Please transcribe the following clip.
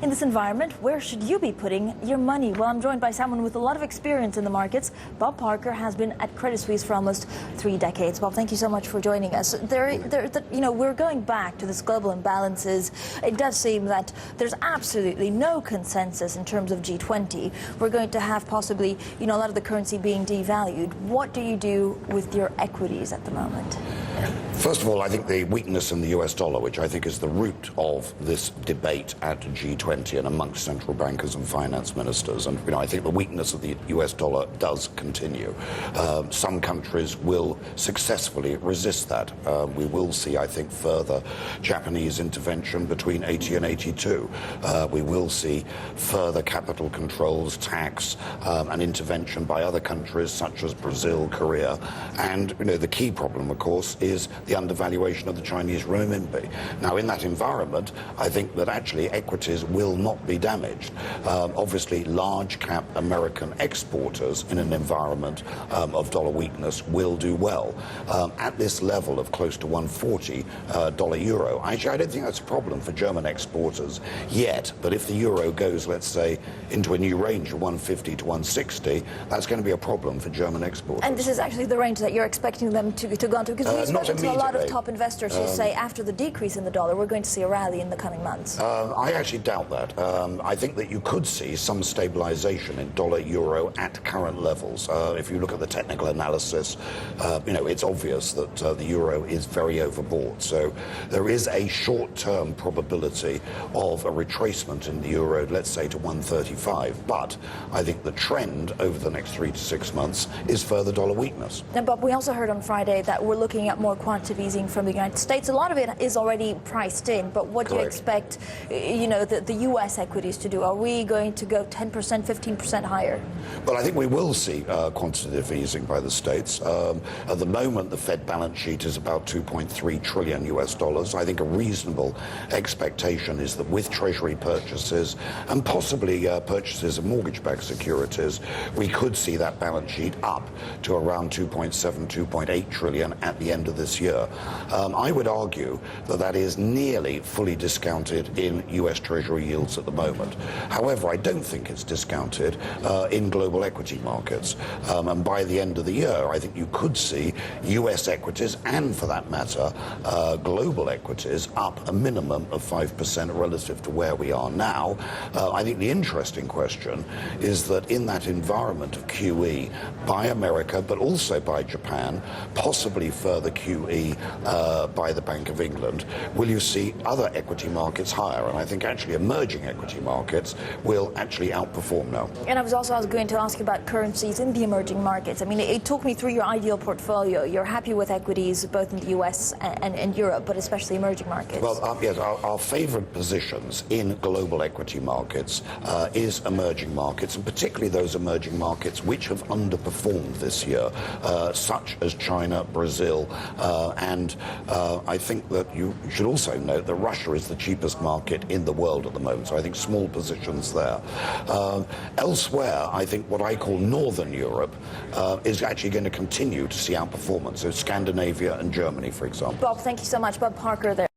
In this environment, where should you be putting your money? Well, I'm joined by someone with a lot of experience in the markets. Bob Parker has been at Credit Suisse for almost 3 decades. Bob, thank you so much for joining us. We're going back to this global imbalances. It does seem that there's absolutely no consensus in terms of G20. We're going to have possibly, a lot of the currency being devalued. What do you do with your equities at the moment? First of all, I think the weakness in the US dollar, which I think is the root of this debate at G20 and amongst central bankers and finance ministers, and I think the weakness of the US dollar does continue. Some countries will successfully resist that. We will see, I think, further Japanese intervention between 80 and 82. We will see further capital controls, tax, and intervention by other countries such as Brazil, Korea. And the key problem, of course, is the undervaluation of the Chinese renminbi. Now, in that environment, I think that actually equities will not be damaged. Obviously, large cap American exporters in an environment of dollar weakness will do well. At this level of close to 140 dollar-euro, actually, I don't think that's a problem for German exporters yet. But if the euro goes, let's say, into a new range of 150 to 160, that's going to be a problem for German exporters. And this is actually the range that you're expecting them to go into? Because we've spoken to a lot of top investors who say after the decrease in the dollar, we're going to see a rally in the coming months. I actually doubt that. I think that you could see some stabilization in dollar-euro at current levels. If you look at the technical analysis, it's obvious that the euro is very overbought. So there is a short-term probability of a retracement in the euro, let's say to 135. But I think the trend over the next 3 to 6 months is further dollar weakness. Now, Bob, we also heard on Friday that we're looking at more quantitative easing from the United States. A lot of it is already priced in, but what do you expect, the U.S. equities to do? Are we going to go 10%, 15% higher? Well, I think we will see quantitative easing by the States. At the moment, the Fed balance sheet is about 2.3 trillion US dollars. I think a reasonable expectation is that with Treasury purchases and possibly purchases of mortgage-backed securities, we could see that balance sheet up to around 2.7, 2.8 trillion at the end of this year. I would argue that that is nearly fully discounted in US Treasury yields at the moment. However, I don't think it's discounted in global equity markets. And by the end of the year, I think you could see US equities and, for that matter, global equities up a minimum of 5% relative to where we are now. I think the interesting question is that in that environment of QE by America, but also by Japan, possibly further QE by the Bank of England, will you see other equity markets higher? And I think actually emerging equity markets will actually outperform now. And I was going to ask you about currencies in the emerging markets. I mean, it took me through your ideal portfolio. You're happy with equities both in the US and Europe, but especially emerging markets. Well, yes, our favorite positions in global equity markets is emerging markets, and particularly those emerging markets which have underperformed this year, such as China, Brazil, and I think that you should also note that Russia is the cheapest market in the world at the moment, so I think small positions there. Elsewhere, I think what I call Northern Europe is actually going to continue to see outperformance, so Scandinavia and Germany, for example. Bob, thank you so much. Bob Parker there.